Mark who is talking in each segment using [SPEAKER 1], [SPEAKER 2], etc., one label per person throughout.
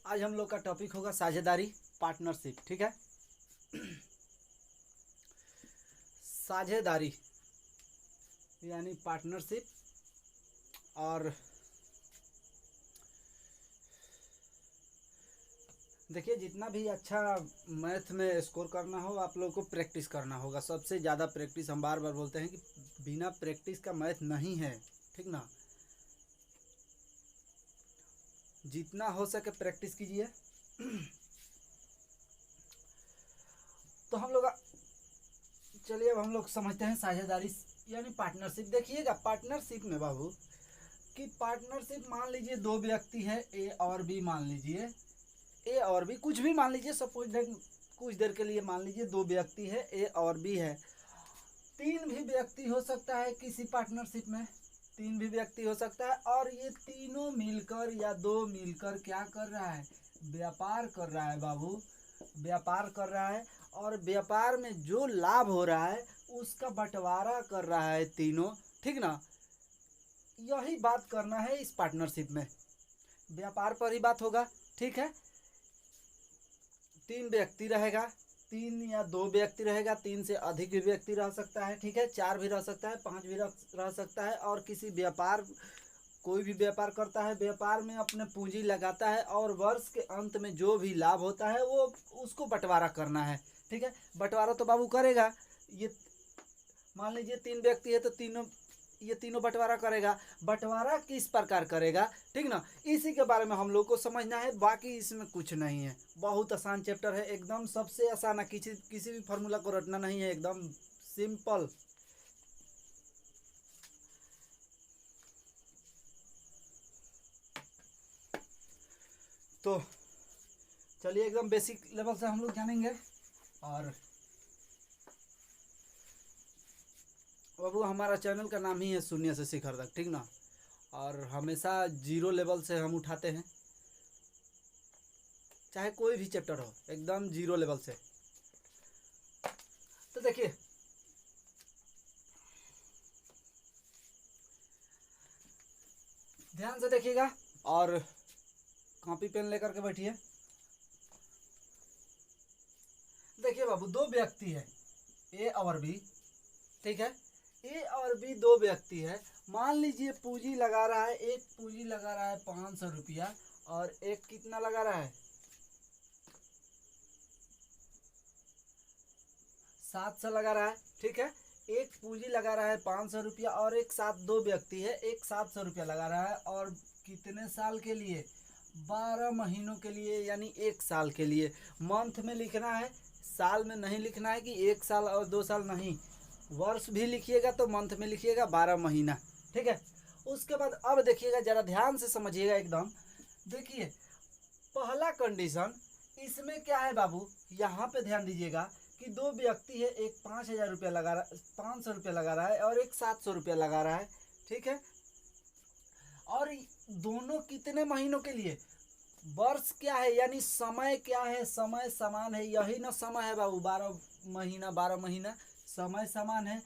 [SPEAKER 1] आज हम लोग का टॉपिक होगा साझेदारी, पार्टनरशिप। ठीक है। साझेदारी यानी पार्टनरशिप। और देखिए, जितना भी अच्छा मैथ में स्कोर करना हो आप लोगों को प्रैक्टिस करना होगा। सबसे ज़्यादा प्रैक्टिस, हम बार बार बोलते हैं कि बिना प्रैक्टिस का मैथ नहीं है। ठीक ना। जितना हो सके प्रैक्टिस कीजिए। तो हम लोग, चलिए अब हम लोग समझते हैं साझेदारी यानी पार्टनरशिप। देखिएगा पार्टनरशिप में बाबू कि पार्टनरशिप, मान लीजिए दो व्यक्ति है, ए और बी। मान लीजिए ए और बी, कुछ भी मान लीजिए, सपोज दैट कुछ देर के लिए मान लीजिए दो व्यक्ति है, ए और बी है। तीन भी व्यक्ति हो सकता है किसी पार्टनरशिप में, तीन भी व्यक्ति हो सकता है। और ये तीनों मिलकर या दो मिलकर क्या कर रहा है, व्यापार कर रहा है बाबू, व्यापार कर रहा है। और व्यापार में जो लाभ हो रहा है उसका बंटवारा कर रहा है तीनों। ठीक ना। यही बात करना है इस पार्टनरशिप में, व्यापार पर ही बात होगा। ठीक है। तीन व्यक्ति रहेगा, तीन या दो व्यक्ति रहेगा, तीन से अधिक भी व्यक्ति रह सकता है। ठीक है। चार भी रह सकता है, पांच भी रह सकता है। और किसी व्यापार, कोई भी व्यापार करता है, व्यापार में अपने पूंजी लगाता है और वर्ष के अंत में जो भी लाभ होता है वो उसको बंटवारा करना है। ठीक है। बंटवारा तो बाबू करेगा। ये मान लीजिए तीन व्यक्ति है तो तीनों, ये तीनों बंटवारा करेगा। बंटवारा किस प्रकार करेगा, ठीक ना, इसी के बारे में हम लोग को समझना है। बाकी इसमें कुछ नहीं है, बहुत आसान चैप्टर है एकदम, सबसे आसान है। किसी भी फार्मूला को रटना नहीं है, एकदम सिंपल। तो चलिए एकदम बेसिक लेवल से हम लोग जानेंगे। और बाबू हमारा चैनल का नाम ही है शून्य से शिखर तक। ठीक ना। और हमेशा जीरो लेवल से हम उठाते हैं, चाहे कोई भी चैप्टर हो, एकदम जीरो लेवल से। तो देखिए, ध्यान से देखिएगा और कॉपी पेन लेकर के बैठिए। देखिए बाबू, दो व्यक्ति है, ए और बी। ठीक है। ए और बी दो व्यक्ति है। मान लीजिए पूंजी लगा रहा है, एक पूंजी लगा रहा है 500 रुपया और एक कितना लगा रहा है, 700 लगा रहा है। ठीक है। एक पूंजी लगा रहा है 500 रुपया और एक साथ, दो व्यक्ति है, एक 700 रुपया लगा रहा है। और कितने साल के लिए, 12 महीनों के लिए, यानी एक साल के लिए। मंथ में लिखना है, साल में नहीं लिखना है कि एक साल और 2 साल, नहीं। वर्ष भी लिखिएगा तो मंथ में लिखिएगा, 12 महीना। ठीक है। उसके बाद अब देखिएगा, जरा ध्यान से समझिएगा एकदम। देखिए पहला कंडीशन इसमें क्या है बाबू, यहाँ पे ध्यान दीजिएगा कि दो व्यक्ति है, एक 5,000 रुपया लगा रहा, 500 रुपया लगा रहा है और एक 700 रुपया लगा रहा है। ठीक है। और दोनों कितने महीनों के लिए, वर्ष क्या है यानी समय क्या है, समय समान है, यही ना समय है बाबू, 12 महीना, 12 महीना, समय समान है।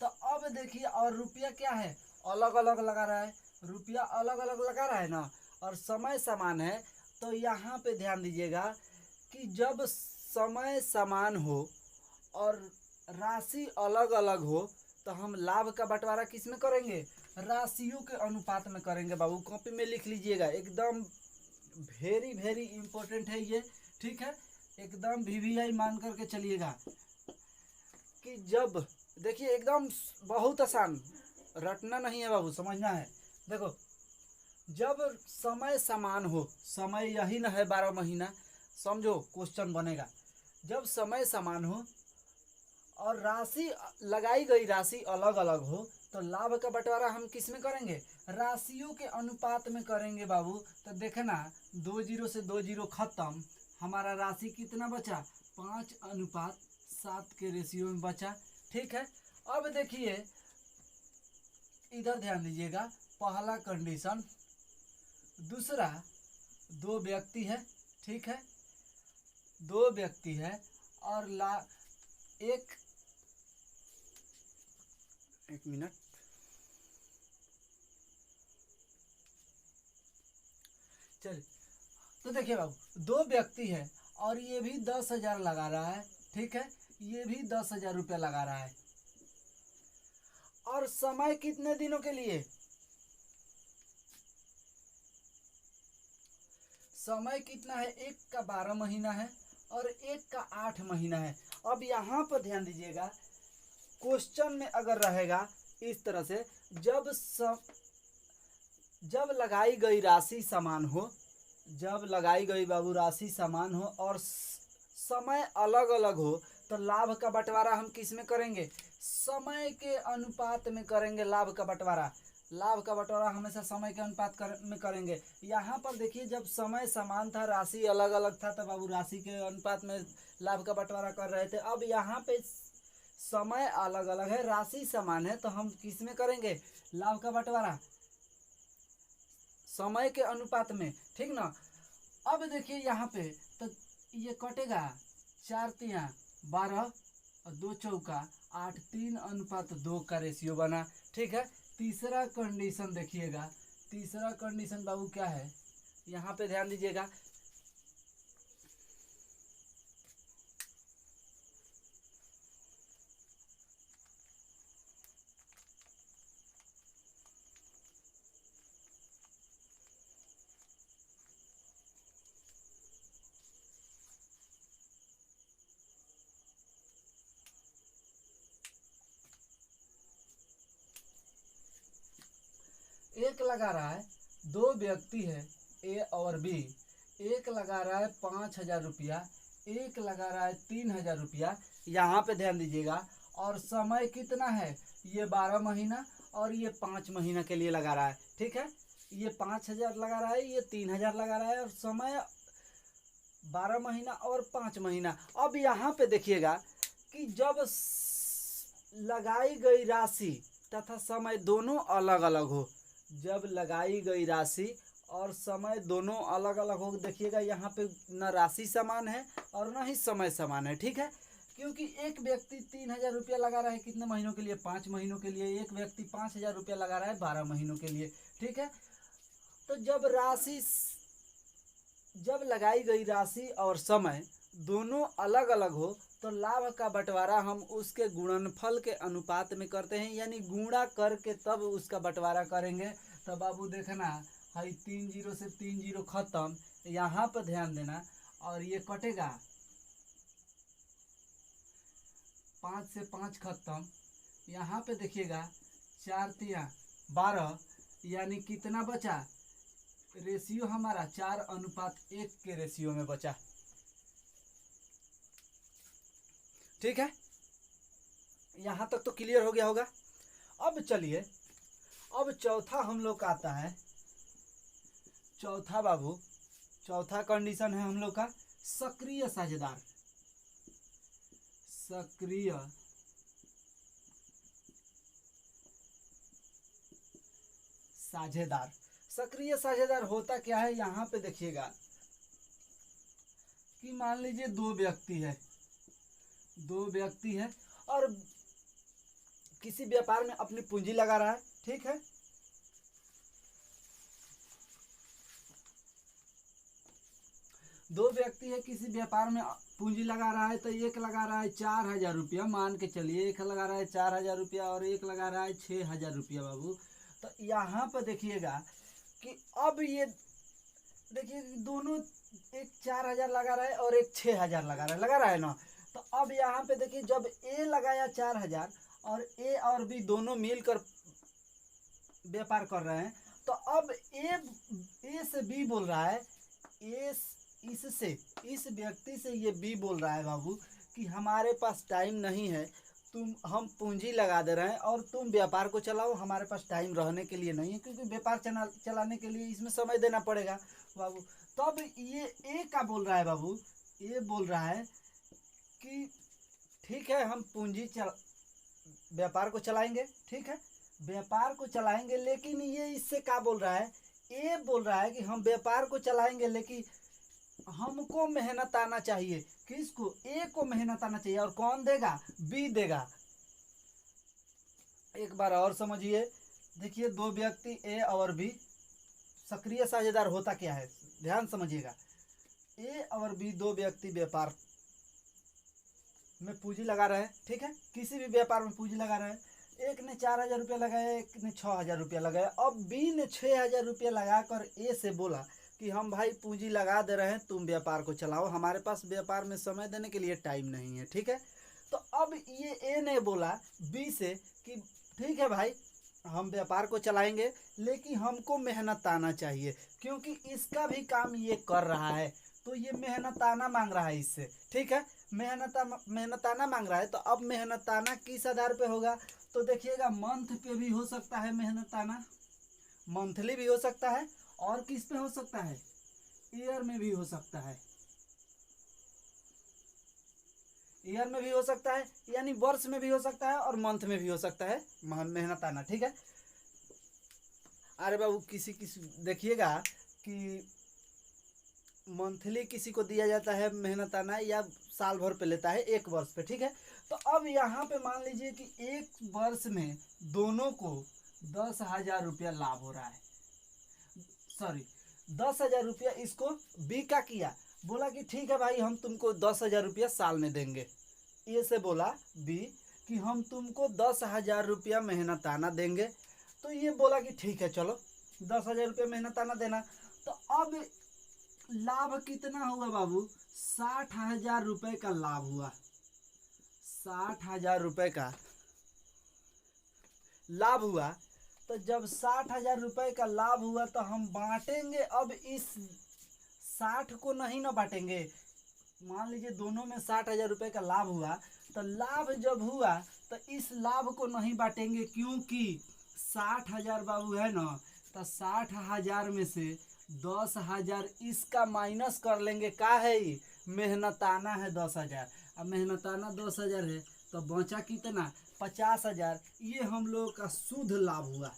[SPEAKER 1] तो अब देखिए, और रुपया क्या है, अलग अलग लगा रहा है, रुपया अलग अलग लगा रहा है ना, और समय समान है। तो यहाँ पे ध्यान दीजिएगा कि जब समय समान हो और राशि अलग अलग हो तो हम लाभ का बंटवारा किस में करेंगे, राशियों के अनुपात में करेंगे बाबू। कॉपी में लिख लीजिएगा, एकदम वेरी वेरी इंपॉर्टेंट है ये। ठीक है। एकदम वीवीआई मान करके चलिएगा कि जब, देखिए एकदम बहुत आसान, रटना नहीं है बाबू, समझना है। देखो, जब समय समान हो, समय यही ना है 12 महीना, समझो क्वेश्चन बनेगा। जब समय समान हो और राशि लगाई गई राशि अलग अलग हो तो लाभ का बंटवारा हम किस में करेंगे, राशियों के अनुपात में करेंगे बाबू। तो देखना, 2 जीरो से 2 जीरो खत्म, हमारा राशि कितना बचा, 5:7 के रेशियो में बचा। ठीक है। अब देखिए इधर ध्यान दीजिएगा, पहला कंडीशन। दूसरा, दो व्यक्ति है। ठीक है। दो व्यक्ति है और एक एक मिनट, चलिए तो देखिए बाबू, दो व्यक्ति है और ये भी 10,000 लगा रहा है, ठीक है, ये भी 10,000 रुपया लगा रहा है। और समय कितने दिनों के लिए? समय कितना है? एक का 12 महीना है और एक का 8 महीना है। अब यहाँ पर ध्यान दीजिएगा, क्वेश्चन में अगर रहेगा इस तरह से, जब लगाई गई राशि समान हो, जब लगाई गई बाबू राशि समान हो और समय अलग अलग हो, तो लाभ का बंटवारा हम किस में करेंगे? समय के अनुपात में करेंगे लाभ का बंटवारा। लाभ का बंटवारा हमेशा समय के अनुपात में करेंगे। यहाँ पर देखिए, जब समय समान था, राशि अलग अलग था, तब बाबू राशि के अनुपात में लाभ का बंटवारा कर रहे थे। अब यहाँ पे समय अलग अलग है, राशि समान है, तो हम किस में करेंगे लाभ का बंटवारा? समय के अनुपात में, ठीक ना। अब देखिए यहाँ पे, तो ये कटेगा, 4×3 = 12 और 2×4 = 8, 3:2 का रेशियो बना, ठीक है। तीसरा कंडीशन देखिएगा, तीसरा कंडीशन बाबू क्या है, यहाँ पे ध्यान दीजिएगा। एक लगा रहा है, दो व्यक्ति है ए और बी, एक लगा रहा है 5,000 रुपया, एक लगा रहा है 3,000 रुपया। यहाँ पे ध्यान दीजिएगा, और समय कितना है, ये 12 महीना और ये 5 महीना के लिए लगा रहा है, ठीक है। ये 5,000 लगा रहा है, ये 3,000 लगा रहा है, और समय 12 महीना और 5 महीना। अब यहाँ पे देखिएगा कि जब लगाई गई राशि तथा समय दोनों अलग अलग हो, जब लगाई गई राशि और समय दोनों अलग अलग हो, देखिएगा यहाँ पे न राशि समान है और न ही समय समान है, ठीक है। क्योंकि एक व्यक्ति 3,000 रुपया लगा रहा है कितने महीनों के लिए? 5 महीनों के लिए। एक व्यक्ति 5,000 रुपया लगा रहा है 12 महीनों के लिए, ठीक है। तो जब लगाई गई राशि और समय दोनों अलग अलग हो, तो लाभ का बंटवारा हम उसके गुणनफल के अनुपात में करते हैं, यानी गुणा करके तब उसका बंटवारा करेंगे। तो बाबू देखना, हाई 3 0 से 3 0 खत्म, यहाँ पर ध्यान देना, और ये कटेगा, 5 से 5 खत्म। यहाँ पे देखिएगा, 4×3 = 12, यानी कितना बचा? रेशियो हमारा 4:1 के रेशियो में बचा, ठीक है। यहाँ तक तो क्लियर हो गया होगा। अब चलिए, अब चौथा हम लोग का आता है। चौथा बाबू, चौथा कंडीशन है हम लोग का सक्रिय साझेदार। सक्रिय साझेदार, सक्रिय साझेदार होता क्या है? यहाँ पे देखिएगा कि मान लीजिए दो व्यक्ति है, दो व्यक्ति है और किसी व्यापार में अपनी पूंजी लगा रहा है, ठीक है। दो व्यक्ति है, किसी व्यापार में पूंजी लगा रहा है, तो एक लगा रहा है 4,000 रुपया, मान के चलिए, एक लगा रहा है 4,000 रुपया और एक लगा रहा है 6,000 रुपया बाबू। तो यहाँ पर देखिएगा कि अब ये देखिए दोनों, एक 4,000 लगा रहा है और एक 6,000 लगा रहा है ना। तो अब यहाँ पे देखिए, जब ए लगाया 4,000 और ए और बी दोनों मिलकर व्यापार कर रहे हैं, तो अब ए से बी बोल रहा है, इस व्यक्ति से ये बी बोल रहा है बाबू कि हमारे पास टाइम नहीं है, हम पूंजी लगा दे रहे हैं और तुम व्यापार को चलाओ, हमारे पास टाइम रहने के लिए नहीं है, क्योंकि व्यापार चलाने के लिए इसमें समय देना पड़ेगा बाबू। तब ये ए का बोल रहा है बाबू, ये बोल रहा है कि ठीक है, हम व्यापार को चलाएंगे, ठीक है, व्यापार को चलाएंगे, लेकिन ये इससे क्या बोल रहा है? ए बोल रहा है कि हम व्यापार को चलाएंगे, लेकिन हमको मेहनत आना चाहिए। किसको? ए को मेहनत आना चाहिए। और कौन देगा? बी देगा। एक बार और समझिए, देखिए दो व्यक्ति ए और बी, सक्रिय साझेदार होता क्या है, ध्यान समझिएगा। ए और बी दो व्यक्ति व्यापार में पूंजी लगा रहे हैं, ठीक है, किसी भी व्यापार में पूंजी लगा रहे हैं। एक ने 4,000 रुपया लगाया, एक ने 6,000 रुपया लगाया। अब बी ने 6,000 रुपया लगाकर ए से बोला कि हम भाई पूंजी लगा दे रहे हैं, तुम व्यापार को चलाओ, हमारे पास व्यापार में समय देने के लिए टाइम नहीं है, ठीक है। तो अब ये ए ने बोला बी से कि ठीक है भाई, हम व्यापार को चलाएंगे, लेकिन हमको मेहनताना चाहिए, क्योंकि इसका भी काम ये कर रहा है, तो ये मेहनताना मांग रहा है इससे, ठीक है। मेहनताना मांग रहा है, तो अब मेहनताना किस आधार पे होगा? तो देखिएगा, मंथ पे भी हो सकता है मेहनताना, मंथली भी हो सकता है, और किस पे हो सकता है? ईयर में भी हो सकता है, ईयर में भी हो सकता है, यानी वर्ष में भी हो सकता है, और मंथ में भी हो सकता है मेहनताना, ठीक है। अरे बाबू, किसी किसी देखिएगा कि मंथली किसी को दिया जाता है मेहनताना, या साल भर पे लेता है, 1 वर्ष पे, ठीक है। तो अब यहाँ पे मान लीजिए कि 1 वर्ष में दोनों को 10,000 रुपया लाभ हो रहा है, सॉरी 10,000 रुपया इसको बी का किया, बोला कि ठीक है भाई, हम तुमको 10,000 रुपया साल में देंगे। ए से बोला बी कि हम तुमको 10,000 रुपया मेहनताना देंगे। तो ये बोला कि ठीक है, चलो 10,000 रुपया मेहनताना देना। तो अब लाभ कितना हुआ बाबू? 60,000 रुपये का लाभ हुआ, 60,000 रुपये का लाभ हुआ। तो जब 60,000 रुपये का लाभ हुआ तो हम बांटेंगे, अब इस 60 को नहीं ना बांटेंगे। मान लीजिए दोनों में 60,000 रुपये का लाभ हुआ, तो लाभ जब हुआ तो इस लाभ को नहीं बांटेंगे, क्योंकि 60,000 बाबू है ना, तो 60,000 में से 10,000 इसका माइनस कर लेंगे। का है ये? मेहनताना है 10,000, अब मेहनताना 10,000 है, तो बचा कितना? 50,000। ये हम लोगों का शुद्ध लाभ हुआ,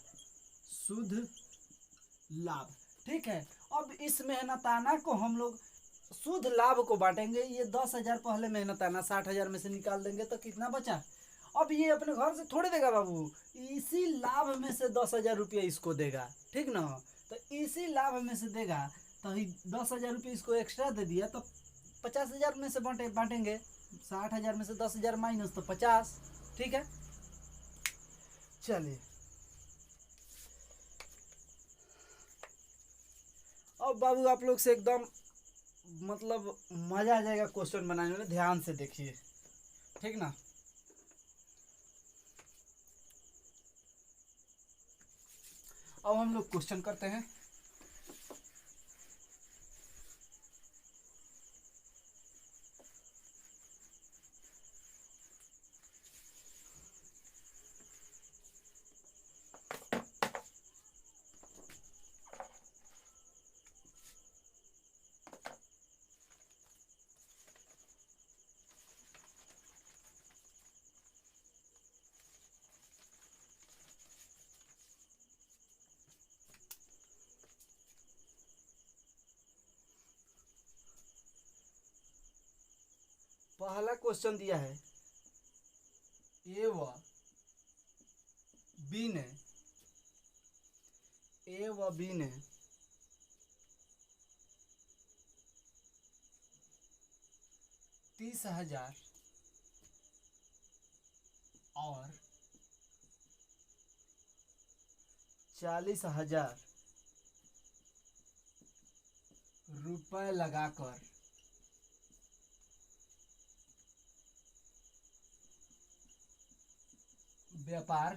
[SPEAKER 1] शुद्ध लाभ, ठीक है। अब इस मेहनताना को हम लोग शुद्ध लाभ को बांटेंगे। ये 10,000 पहले मेहनताना 60,000 में से निकाल देंगे, तो कितना बचा? अब ये अपने घर से थोड़े देगा बाबू, इसी लाभ में से 10,000 रुपया इसको देगा, ठीक ना। तो इसी लाभ में से देगा, तो 10,000 रुपया इसको एक्स्ट्रा दे दिया, तो 50,000 में से बांटेंगे। 60,000 में से 10,000 माइनस, तो 50, ठीक है। चलिए, अब बाबू आप लोग से एकदम मतलब मजा आ जाएगा क्वेश्चन बनाने में, ध्यान से देखिए, ठीक ना। अब हम लोग क्वेश्चन करते हैं। पहला क्वेश्चन दिया है, ए व बी ने 30,000 और 40,000 रुपए लगाकर व्यापार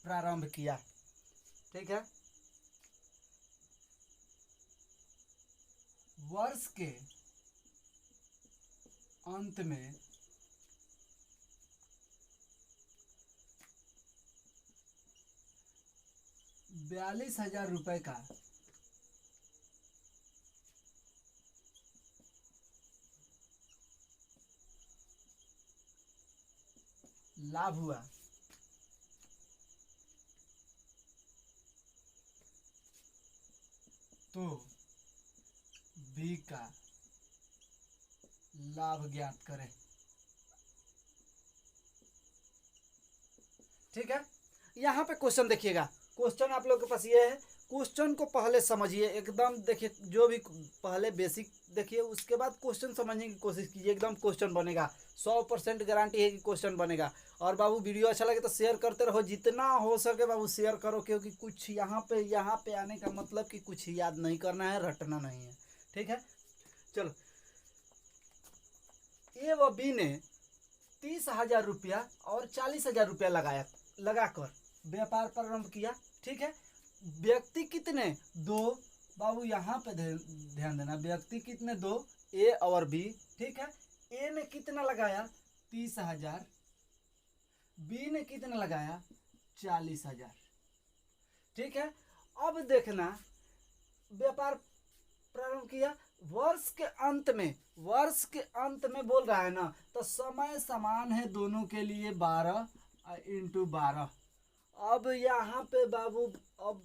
[SPEAKER 1] प्रारंभ किया, ठीक है। वर्ष के अंत में 42,000 रुपए का लाभ हुआ, तो बी का लाभ ज्ञात करें, ठीक है। यहाँ पे क्वेश्चन देखिएगा, क्वेश्चन आप लोग के पास ये है, क्वेश्चन को पहले समझिए एकदम, देखिए जो भी पहले बेसिक देखिए, उसके बाद क्वेश्चन समझने की कोशिश कीजिए, एकदम क्वेश्चन बनेगा, 100% गारंटी है कि क्वेश्चन बनेगा। और बाबू वीडियो अच्छा लगे तो शेयर करते रहो, जितना हो सके बाबू शेयर करो, क्योंकि कुछ यहाँ पे आने का मतलब कि कुछ याद नहीं करना है, रटना नहीं है, ठीक है। चलो, ए व बी ने 30,000 रुपया और 40,000 रुपया लगाकर व्यापार प्रारंभ किया, ठीक है। व्यक्ति कितने? दो। बाबू यहाँ पे ध्यान देना, व्यक्ति कितने? दो, ए और बी, ठीक है। ए ने कितना लगाया? 30,000। बी ने कितना लगाया? 40,000, ठीक है। अब देखना, व्यापार प्रारंभ किया, वर्ष के अंत में बोल रहा है ना, तो समय समान है दोनों के लिए, 12 × 12। अब यहाँ पे बाबू अब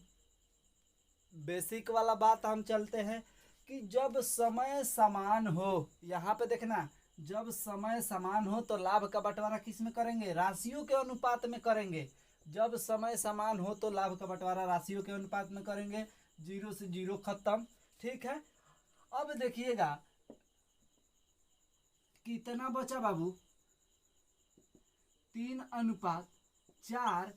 [SPEAKER 1] बेसिक वाला बात हम चलते हैं कि जब समय समान हो, यहाँ पे देखना, जब समय समान हो तो लाभ का बंटवारा किस में करेंगे? राशियों के अनुपात में करेंगे। जब समय समान हो तो लाभ का बंटवारा राशियों के अनुपात में करेंगे, 0 से 0 खत्म, ठीक है। अब देखिएगा कितना बचा बाबू? 3:4,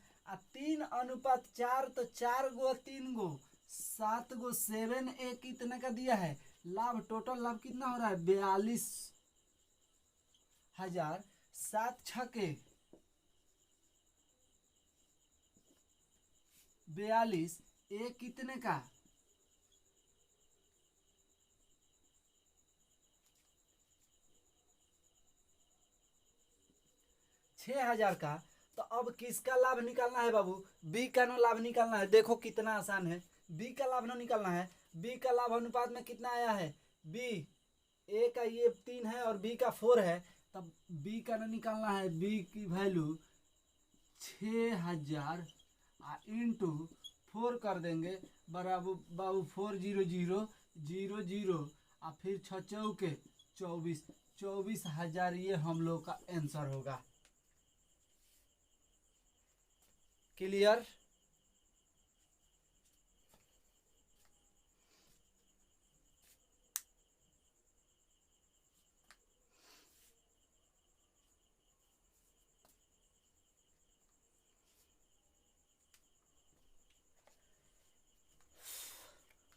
[SPEAKER 1] 3:4 तो 4 गो 3 गो 7 गो, 7 ए कितने का दिया है? लाभ, टोटल लाभ कितना हो रहा है? 42,000। 7 छके 42, ए कितने का? 6,000 का। तो अब किसका लाभ निकालना है बाबू? बी का ना लाभ निकालना है। देखो कितना आसान है, बी का लाभ ना निकालना है। बी का लाभ अनुपात में कितना आया है? बी, ए का ये 3 है और बी का 4 है, तब बी का ना निकालना है। बी की वैल्यू 6,000 इंटू 4 कर देंगे, बराबर बाबू 4 0 0 0 0 और फिर 6 चौके 24, 24,000 ये हम लोग का आंसर होगा। क्लियर?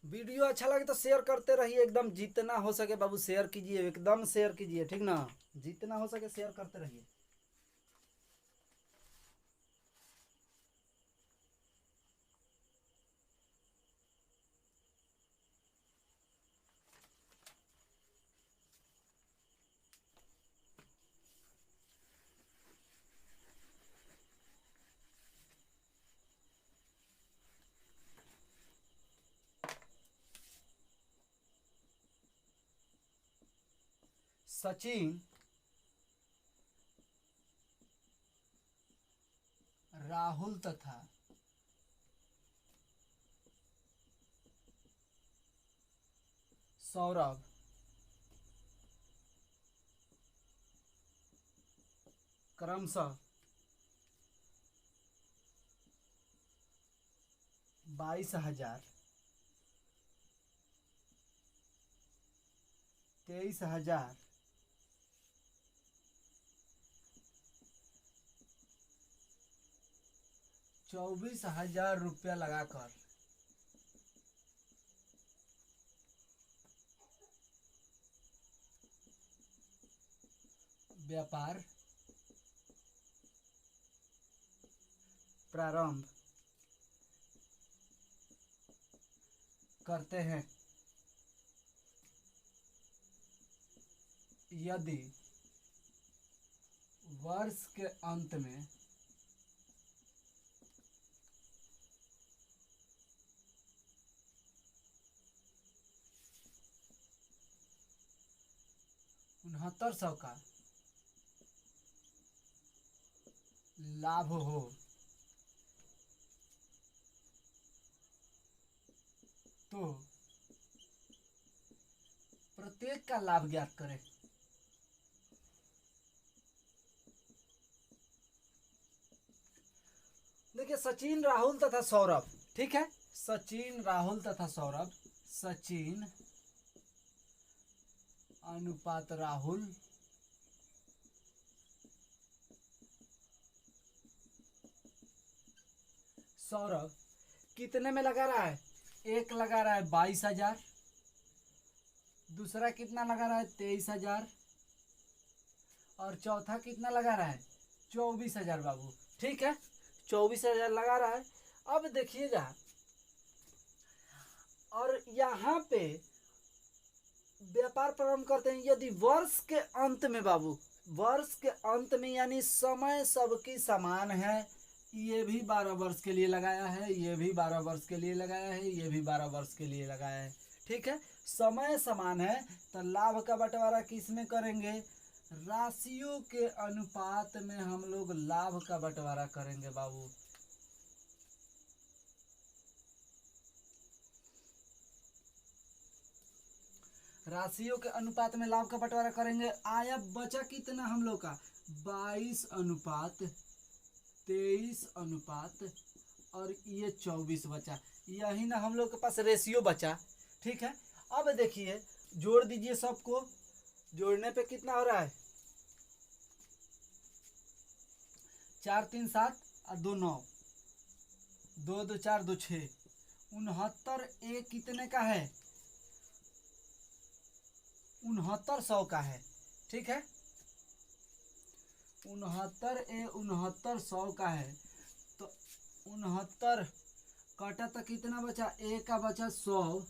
[SPEAKER 1] वीडियो अच्छा लगे तो शेयर करते रहिए, एकदम जितना हो सके बाबू शेयर कीजिए, एकदम शेयर कीजिए, ठीक ना, जितना हो सके शेयर करते रहिए। सचिन, राहुल तथा सौरभ क्रमशः 22,000, 23,000, 24,000 रुपया लगाकर व्यापार प्रारंभ करते हैं। यदि वर्ष के अंत में $6,900 का लाभ हो तो प्रत्येक का लाभ ज्ञात करें। देखिए सचिन, राहुल तथा सौरभ, ठीक है, सचिन, राहुल तथा सौरभ, सचिन अनुपात राहुल सौरभ कितने में लगा रहा है? एक लगा रहा है 22,000, दूसरा कितना लगा रहा है? 23,000, और चौथा कितना लगा रहा है? 24,000 बाबू, ठीक है, 24,000 लगा रहा है। अब देखिएगा, और यहाँ पे व्यापार प्रारंभ करते हैं यदि वर्ष के अंत में बाबू, वर्ष के अंत में यानी समय सबकी समान है, ये भी 12 वर्ष के लिए लगाया है, ये भी 12 वर्ष के लिए लगाया है, ये भी 12 वर्ष के लिए लगाया है, ठीक है, समय समान है, तो लाभ का बंटवारा किस में करेंगे? राशियों के अनुपात में हम लोग लाभ का बंटवारा करेंगे बाबू। राशियों के अनुपात में लाभ का बंटवारा करेंगे। आया बचा कितना हम लोग का? 22 अनुपात 23 अनुपात और ये 24 बचा, यही ना हम लोग के पास रेशियो बचा, ठीक है। अब देखिए जोड़ दीजिए सबको, जोड़ने पे कितना हो रहा है? 4 3 7 और 2 9, 2 2 4 2 6, 69 एक कितने का है? 6900 का है, ठीक है, 69 का है। तो 69 कटा तो कितना बचा? एक का बचा 100,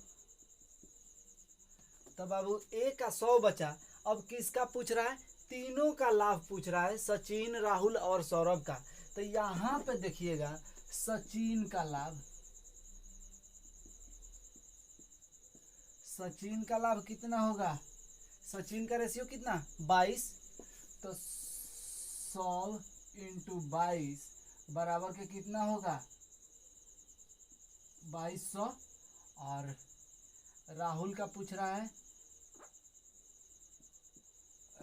[SPEAKER 1] तो बाबू एक का 100 बचा। अब किसका पूछ रहा है? तीनों का लाभ पूछ रहा है, सचिन, राहुल और सौरभ का। तो यहाँ पे देखिएगा सचिन का लाभ, सचिन का लाभ कितना होगा? सचिन का रेशियो कितना? 22, तो 100 × 22 बराबर के कितना होगा? 2200। और राहुल का पूछ रहा है,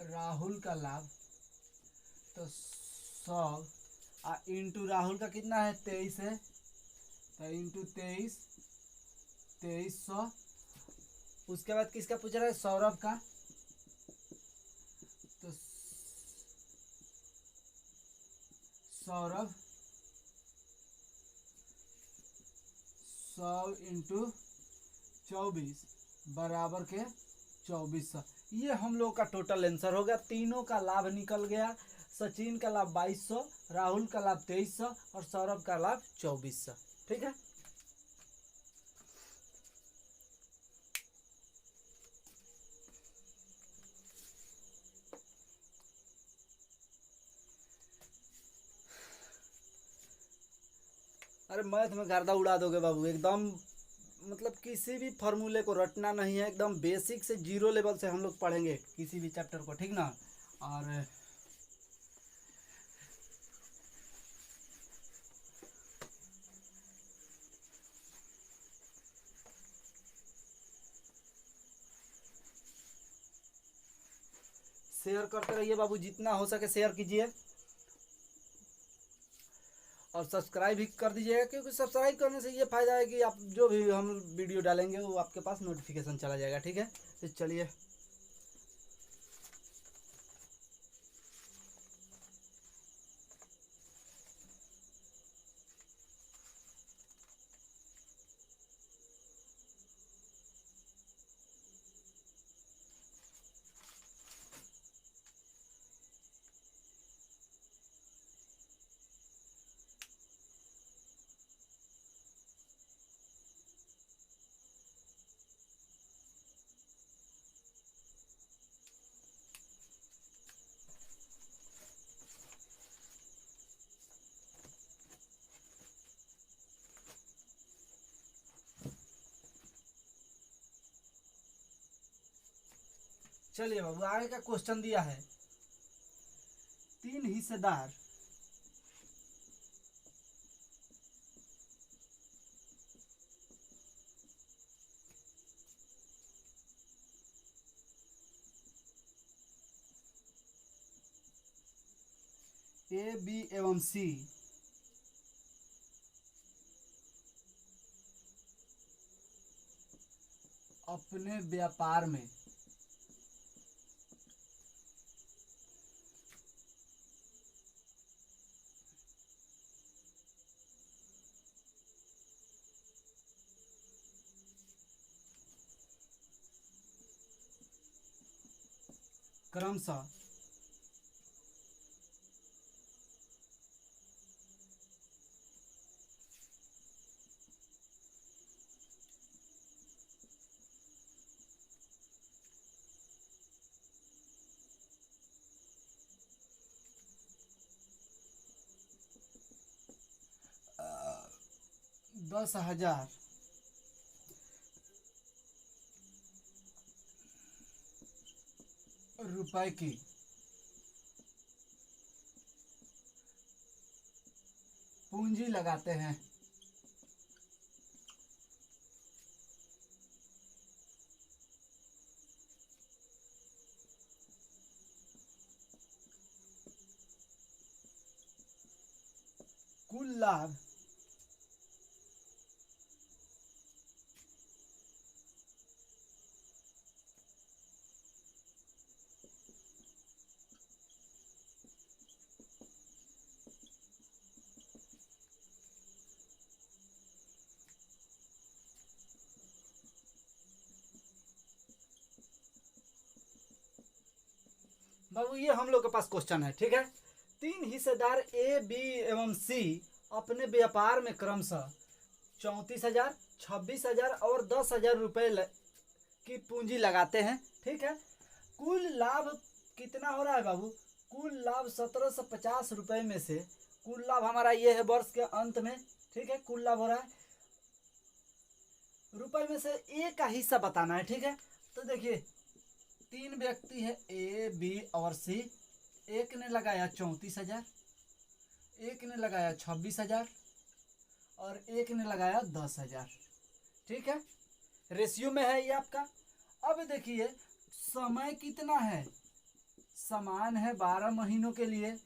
[SPEAKER 1] राहुल का लाभ, तो 100 इंटू राहुल का कितना है? 23 है, तो इंटू 23, 2300। उसके बाद किसका पूछ रहा है? सौरभ का, तो सौरभ 100 × 24 बराबर के 2400। ये हम लोग का टोटल आंसर होगा। तीनों का लाभ निकल गया, सचिन का लाभ 2200, राहुल का लाभ 2300 और सौरभ का लाभ 2400, ठीक है। अरे मैथ में गर्दा उड़ा दोगे बाबू एकदम, मतलब किसी भी फॉर्मूले को रटना नहीं है, एकदम बेसिक से जीरो लेवल से हम लोग पढ़ेंगे किसी भी चैप्टर को, ठीक ना। और शेयर करते रहिए बाबू, जितना हो सके शेयर कीजिए और सब्सक्राइब भी कर दीजिएगा, क्योंकि सब्सक्राइब करने से ये फ़ायदा है कि आप जो भी हम वीडियो डालेंगे वो आपके पास नोटिफिकेशन चला जाएगा, ठीक है। तो चलिए चलिए बाबू आगे का क्वेश्चन दिया है, 3 हिस्सेदार ए, बी एवं सी अपने व्यापार में क्रमशः 10,000 रुपए की पूंजी लगाते हैं। कुल लाभ बाबू, ये हम लोग के पास क्वेश्चन है, ठीक है। 3 हिस्सेदार ए, बी एवं सी अपने व्यापार में क्रमशः 34,000, 26,000 और 10,000 रुपए की पूंजी लगाते हैं, ठीक है। कुल लाभ कितना हो रहा है बाबू? कुल लाभ 1750 रुपए में से कुल लाभ हमारा ये है वर्ष के अंत में, ठीक है। कुल लाभ हो रहा है रुपए में से ए का हिस्सा बताना है, ठीक है। तो देखिए 3 व्यक्ति है ए, बी और सी। एक ने लगाया 34,000, एक ने लगाया 26,000 और एक ने लगाया 10,000, ठीक है। रेशियो में है ये आपका। अब देखिए समय कितना है, समान है 12 महीनों के लिए।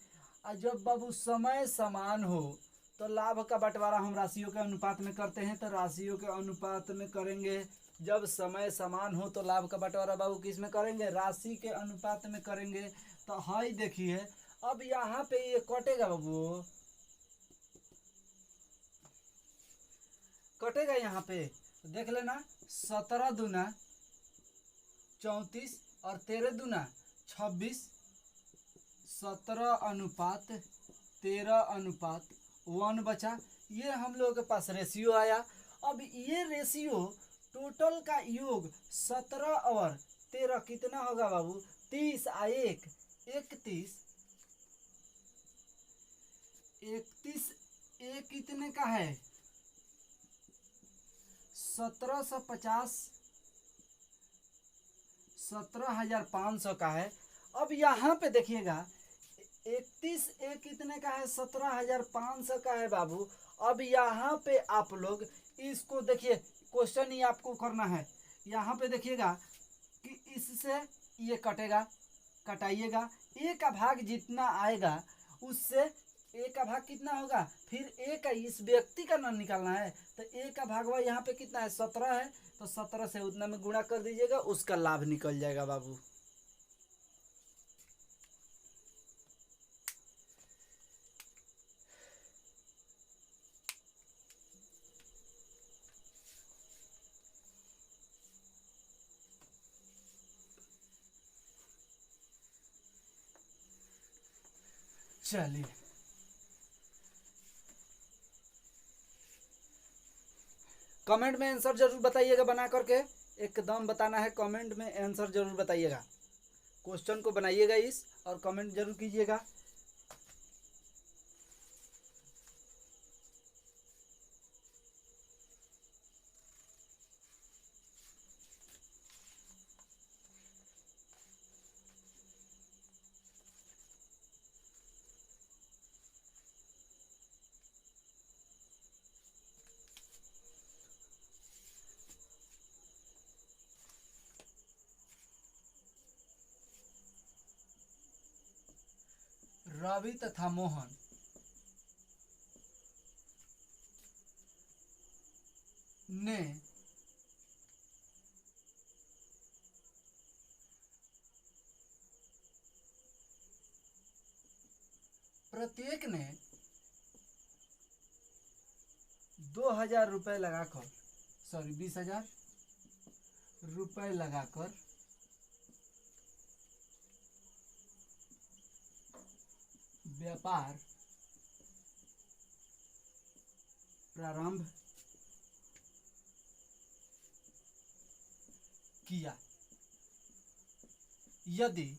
[SPEAKER 1] और जब बाबू समय समान हो तो लाभ का बंटवारा हम राशियों के अनुपात में करते हैं, तो राशियों के अनुपात में करेंगे। जब समय समान हो तो लाभ का बंटवारा बाबू किस में करेंगे? राशि के अनुपात में करेंगे। तो हाई देखिए, अब यहाँ पे ये कटेगा बाबू, कटेगा यहाँ पे, देख लेना। 17 दूना 34 और 13 दूना 26, 17:13:1 बचा। ये हम लोगों के पास रेशियो आया। अब ये रेशियो टोटल का योग 17 और 13 कितना होगा बाबू? 30 आ 1 31, 31 एक कितने का है? 1750, 17,500 का है। अब यहाँ पे देखिएगा 31 एक कितने का है? 17,500 का है बाबू। अब यहाँ पे आप लोग इसको देखिए, क्वेश्चन ही आपको करना है। यहाँ पे देखिएगा कि इससे ये कटेगा, कटाइएगा। ए का भाग जितना आएगा उससे ए का भाग कितना होगा? फिर ए का इस व्यक्ति का नाम निकालना है, तो ए का भाग वह यहाँ पे कितना है? 17 है, तो 17 से उतना में गुणा कर दीजिएगा, उसका लाभ निकल जाएगा बाबू। चलिए कमेंट में आंसर जरूर बताइएगा बना करके, एकदम बताना है। कमेंट में आंसर जरूर बताइएगा, क्वेश्चन को बनाइएगा इस और कमेंट जरूर कीजिएगा। रवि तथा मोहन ने प्रत्येक ने 2000 रुपये लगाकर, सॉरी 20,000 रुपये लगाकर व्यापार प्रारंभ किया। यदि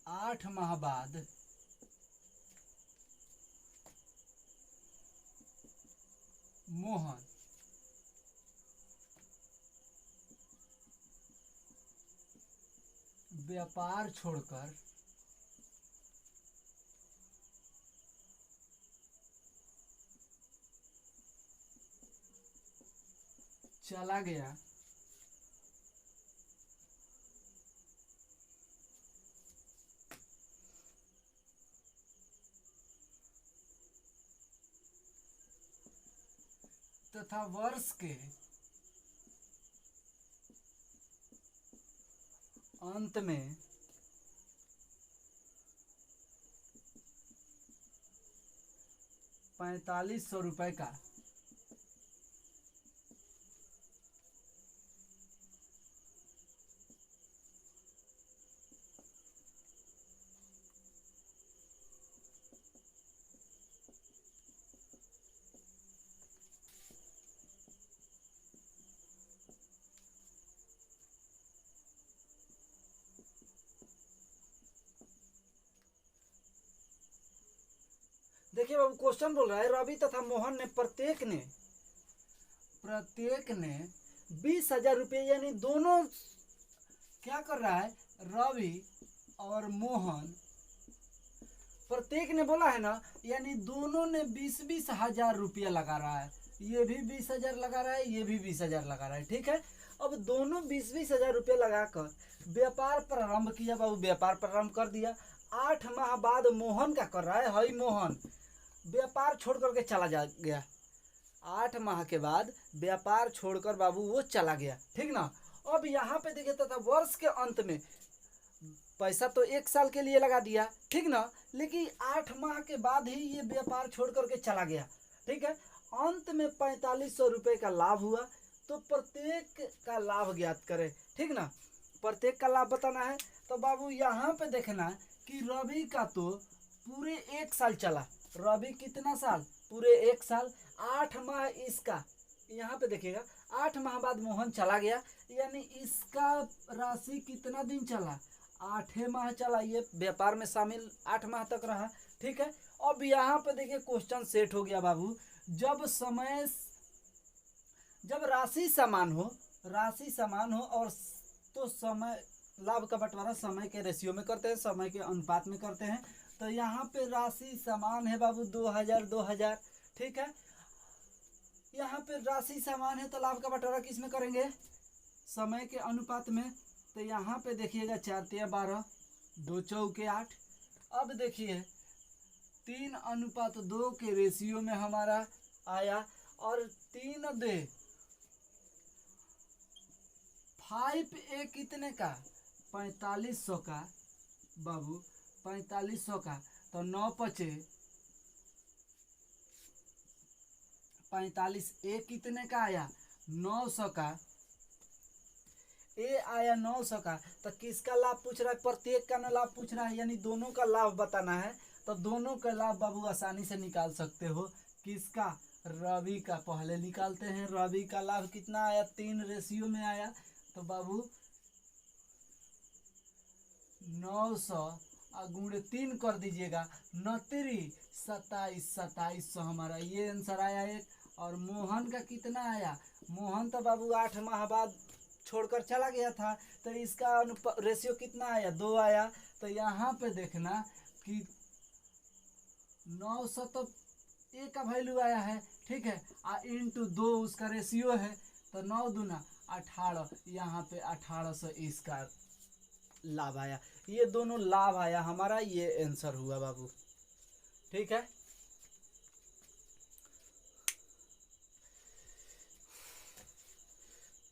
[SPEAKER 1] आठ माह बाद मोहन व्यापार छोड़कर चला गया तथा वर्ष के अंत में 4500 रुपये का देखिए बाबू, क्वेश्चन बोल रहा है रवि तथा मोहन ने प्रत्येक ने 20,000 रुपये, यानी दोनों क्या कर रहा है, रवि और मोहन प्रत्येक ने बोला है ना, यानी दोनों ने 20-20 हजार रुपया लगा रहा है। ये भी 20,000 लगा रहा है, ये भी 20,000 लगा रहा है, ठीक है। अब दोनों 20-20 हजार रुपये लगाकर व्यापार प्रारंभ किया बाबू, व्यापार प्रारंभ कर दिया। 8 माह बाद मोहन क्या कर रहा है, हई मोहन व्यापार छोड़ करके चला जा गया। 8 माह के बाद व्यापार छोड़कर बाबू वो चला गया, ठीक ना। अब यहाँ पे देखिए तथा वर्ष के अंत में पैसा तो 1 साल के लिए लगा दिया, ठीक ना, लेकिन 8 माह के बाद ही ये व्यापार छोड़ करके चला गया, ठीक है। अंत में 4500 रुपये का लाभ हुआ, तो प्रत्येक का लाभ ज्ञात करें, ठीक ना। प्रत्येक का लाभ बताना है, तो बाबू यहाँ पे देखना कि रवि का तो पूरे 1 साल चला, रवि कितना साल, पूरे 1 साल। 8 माह इसका, यहाँ पे देखिएगा 8 माह बाद मोहन चला गया, यानी इसका राशि कितना दिन चला, 8 माह चला, ये व्यापार में शामिल 8 माह तक रहा, ठीक है। अब यहाँ पे देखिए क्वेश्चन सेट हो गया बाबू, जब राशि समान हो और तो समय लाभ का बंटवारा समय के रेशियो में करते हैं, समय के अनुपात में करते हैं। तो यहाँ पे राशि समान है बाबू 2000, ठीक है। यहाँ पे राशि समान है तो लाभ का बंटवारा किस में करेंगे, समय के अनुपात में। तो यहाँ पे देखिएगा 4×12, 2×4=8। अब देखिए 3:2 के रेशियो में हमारा आया, और 3 5 कितने का, 4500 का बाबू, 4500 का। तो 9×5 45, ए कितने का आया, 900 का, ए आया 900 का। तो किसका लाभ पूछ रहा है, प्रत्येक का ना लाभ पूछ रहा है, यानी दोनों का लाभ बताना है। तो दोनों का लाभ बाबू आसानी से निकाल सकते हो। किसका, रवि का पहले निकालते हैं। रवि का लाभ कितना आया, 3 रेशियो में आया, तो बाबू 900 गुणे 3 कर दीजिएगा, 9×3 2700 हमारा ये आंसर आया एक। और मोहन का कितना आया, मोहन तो बाबू 8 माह बाद छोड़कर चला गया था, तो इसका रेशियो कितना आया, 2 आया। तो यहाँ पे देखना कि 900 तो ए का वैल्यू आया है, ठीक है, इंटू 2 उसका रेशियो है, तो 9×2 18, यहाँ पे 1800 इसका लाभ आया। ये दोनों लाभ आया हमारा, ये आंसर हुआ बाबू, ठीक है।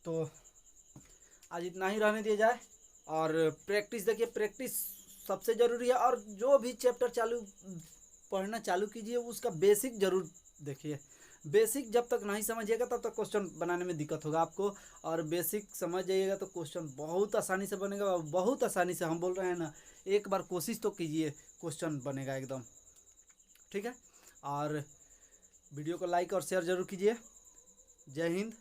[SPEAKER 1] तो आज इतना ही रहने दिया जाए। और प्रैक्टिस देखिए, प्रैक्टिस सबसे ज़रूरी है। और जो भी चैप्टर पढ़ना चालू कीजिए उसका बेसिक ज़रूर देखिए। बेसिक जब तक नहीं समझिएगा तब तक क्वेश्चन बनाने में दिक्कत होगा आपको। और बेसिक समझ जाइएगा तो क्वेश्चन बहुत आसानी से बनेगा, बहुत आसानी से। हम बोल रहे हैं ना, एक बार कोशिश तो कीजिए, क्वेश्चन बनेगा एकदम। ठीक है। और वीडियो को लाइक और शेयर ज़रूर कीजिए। जय हिंद।